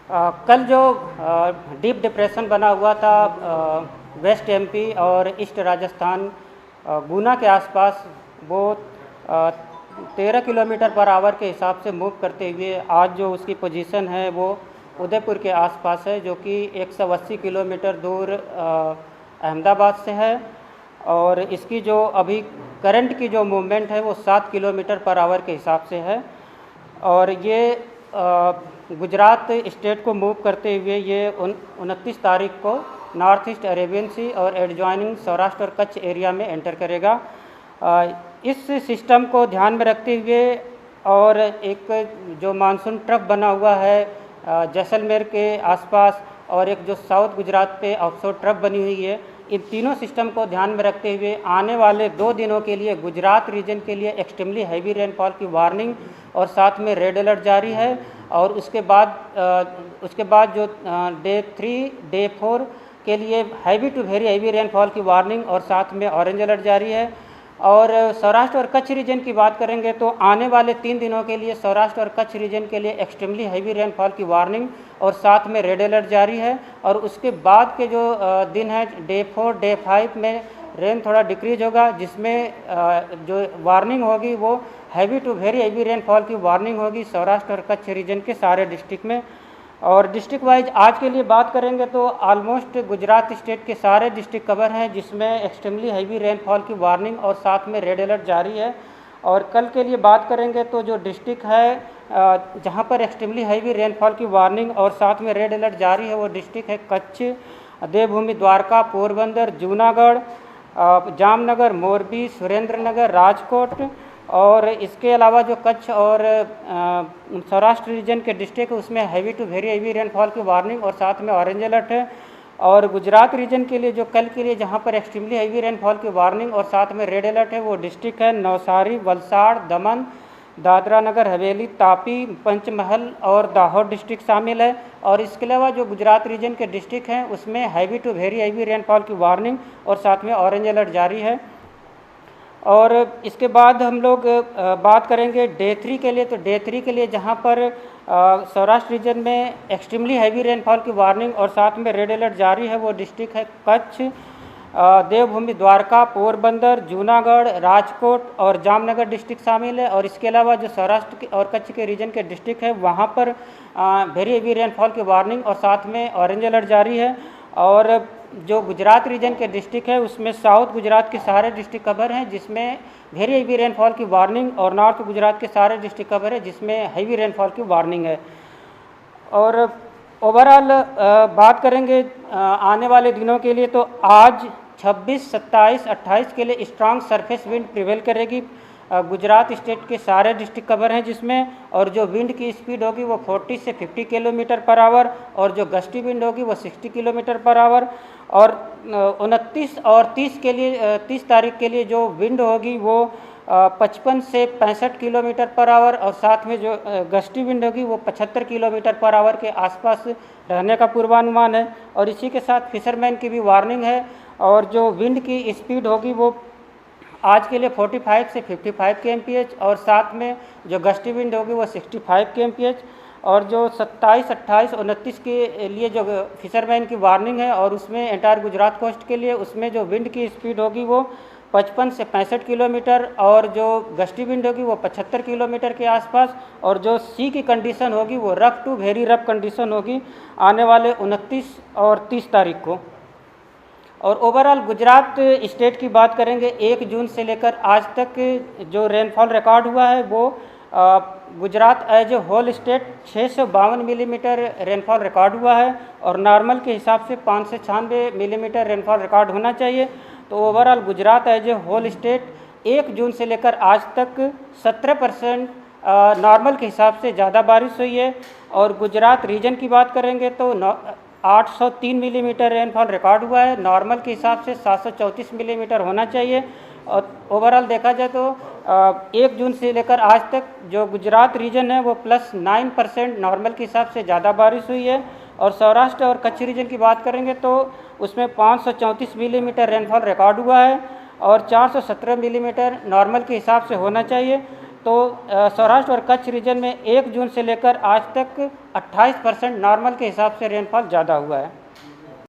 कल जो deep depression बना हुआ था वेस्ट एमपी और ईस्ट राजस्थान गुना के आसपास, वो 13 किलोमीटर पर आवर के हिसाब से मूव करते हुए आज जो उसकी पोजीशन है वो उदयपुर के आसपास है, जो कि 180 किलोमीटर दूर अहमदाबाद से है। और इसकी जो अभी करंट की जो मूवमेंट है वो 7 किलोमीटर पर आवर के हिसाब से है। और ये गुजरात स्टेट को मूव करते हुए ये 29 तारीख को नॉर्थ ईस्ट अरेबियन सी और एडजॉइनिंग सौराष्ट्र और कच्छ एरिया में एंटर करेगा। इस सिस्टम को ध्यान में रखते हुए और एक जो मानसून ट्रफ बना हुआ है जैसलमेर के आसपास और एक जो साउथ गुजरात पे ऑफशोर ट्रफ बनी हुई है, इन तीनों सिस्टम को ध्यान में रखते हुए आने वाले 2 दिनों के लिए गुजरात रीजन के लिए एक्सट्रीमली हैवी रेनफॉल की वार्निंग और साथ में रेड अलर्ट जारी है। और उसके बाद जो डे 3 डे 4 के लिए heavy to very heavy rainfall की वार्निंग और साथ में ऑरेंज अलर्ट जारी है। और सौराष्ट्र और कच्छ रीजन की बात करेंगे तो आने वाले 3 दिनों के लिए सौराष्ट्र और कच्छ रीजन के लिए एक्सट्रीमली हैवी रेनफॉल की वार्निंग और साथ में रेड अलर्ट जारी है। और उसके बाद के जो दिन है डे 4 डे 5 में रेन थोड़ा डिक्रीज होगा, जिसमें जो वार्निंग होगी वो heavy to very heavy rainfall की वार्निंग होगी सौराष्ट्र और कच्छ रीजन के सारे डिस्ट्रिक्ट में। और डिस्ट्रिक्ट वाइज आज के लिए बात करेंगे तो ऑलमोस्ट गुजरात स्टेट के सारे डिस्ट्रिक्ट कवर हैं, जिसमें एक्सट्रीमली हैवी रेनफॉल की वार्निंग और साथ में रेड अलर्ट जारी है। और कल के लिए बात करेंगे तो जो डिस्ट्रिक्ट है जहां पर एक्सट्रीमली हैवी रेनफॉल की वार्निंग और साथ में रेड अलर्ट जारी है वो डिस्ट्रिक्ट है कच्छ, देवभूमि, द्वारका, पोरबंदर, जूनागढ़, जामनगर, मोरबी, सुरेंद्रनगर, राजकोट। और इसके अलावा जो कच्छ और सौराष्ट्र रीजन के डिस्ट्रिक्ट है उसमें heavy to very heavy rainfall की वार्निंग और साथ में ऑरेंज अलर्ट है। और गुजरात रीजन के लिए जो कल के लिए जहां पर एक्सट्रीमली हैवी रेनफॉल की वार्निंग और साथ में रेड अलर्ट है वो डिस्ट्रिक्ट है नवसारी, वलसाड़, दमन, दादरा नगर हवेली, तापी, पंचमहल और दाहोद डिस्ट्रिक्ट शामिल है। और इसके अलावा जो गुजरात रीजन के डिस्ट्रिक्ट हैं उसमें heavy to very heavy rainfall की वार्निंग और साथ में ऑरेंज अलर्ट जारी है। और इसके बाद हम लोग बात करेंगे डे 3 के लिए। तो डे 3 के लिए जहां पर सौराष्ट्र रीजन में एक्सट्रीमली हैवी रेनफॉल की वार्निंग और साथ में रेड अलर्ट जारी है वो डिस्ट्रिक्ट है कच्छ, देवभूमि, द्वारका, पोरबंदर, जूनागढ़, राजकोट और जामनगर डिस्ट्रिक्ट शामिल है। और इसके अलावा जो सौराष्ट्र और कच्छ के रीजन के डिस्ट्रिक्ट है वहाँ पर वेरी हेवी रेनफॉल की वार्निंग और साथ में ऑरेंज अलर्ट जारी है। और जो गुजरात रीजन के डिस्ट्रिक्ट है उसमें साउथ गुजरात के सारे डिस्ट्रिक्ट कवर हैं जिसमें वेरी हेवी रेनफॉल की वार्निंग और नॉर्थ गुजरात के सारे डिस्ट्रिक्ट कवर है जिसमें हैवी रेनफॉल की वार्निंग है। और ओवरऑल बात करेंगे आने वाले दिनों के लिए तो आज 26, 27, 28 के लिए स्ट्रांग सरफेस विंड प्रिवेल करेगी। गुजरात स्टेट के सारे डिस्ट्रिक्ट कवर हैं जिसमें, और जो विंड की स्पीड होगी वो 40 से 50 किलोमीटर पर आवर और जो गस्टी विंड होगी वो 60 किलोमीटर पर आवर। और 29 और 30 के लिए 30 तारीख के लिए जो विंड होगी वो 55 से 65 किलोमीटर पर आवर और साथ में जो गस्टी विंड होगी वो 75 किलोमीटर पर आवर के आसपास रहने का पूर्वानुमान है। और इसी के साथ फिशरमैन की भी वार्निंग है। और जो विंड की स्पीड होगी वो आज के लिए 45 से 55 kmph और साथ में जो गस्टी विंड होगी वो 65 kmph। और जो 27, 28, 29 के लिए जो फिशरमैन की वार्निंग है और उसमें एंटायर गुजरात कोस्ट के लिए उसमें जो विंड की स्पीड होगी वो 55 से 65 किलोमीटर और जो गस्टी विंड होगी वो 75 किलोमीटर के आसपास। और जो सी की कंडीशन होगी वो rough to very rough condition होगी आने वाले 29 और 30 तारीख को। और ओवरऑल गुजरात स्टेट की बात करेंगे 1 जून से लेकर आज तक जो रेनफॉल रिकॉर्ड हुआ है वो Gujarat as a whole state 652 millimetre rainfall record हुआ है और नॉर्मल के हिसाब से 5 से 96 मिलीमीटर रेनफॉल रिकॉर्ड होना चाहिए। तो overall Gujarat as a whole state 1 जून से लेकर आज तक 17% नॉर्मल के हिसाब से ज़्यादा बारिश हुई है। और गुजरात रीजन की बात करेंगे तो 803 मिलीमीटर रेनफॉल रिकॉर्ड हुआ है, नॉर्मल के हिसाब से 734 मिलीमीटर होना चाहिए। और ओवरऑल देखा जाए तो 1 जून से लेकर आज तक जो गुजरात रीजन है वो +9% नॉर्मल के हिसाब से ज़्यादा बारिश हुई है। और सौराष्ट्र और कच्छ रीजन की बात करेंगे तो उसमें 534 मिलीमीटर रेनफॉल रिकॉर्ड हुआ है और 417 मिलीमीटर नॉर्मल के हिसाब से होना चाहिए। तो सौराष्ट्र और कच्छ रीजन में 1 जून से लेकर आज तक 28% नॉर्मल के हिसाब से रेनफॉल ज़्यादा हुआ है।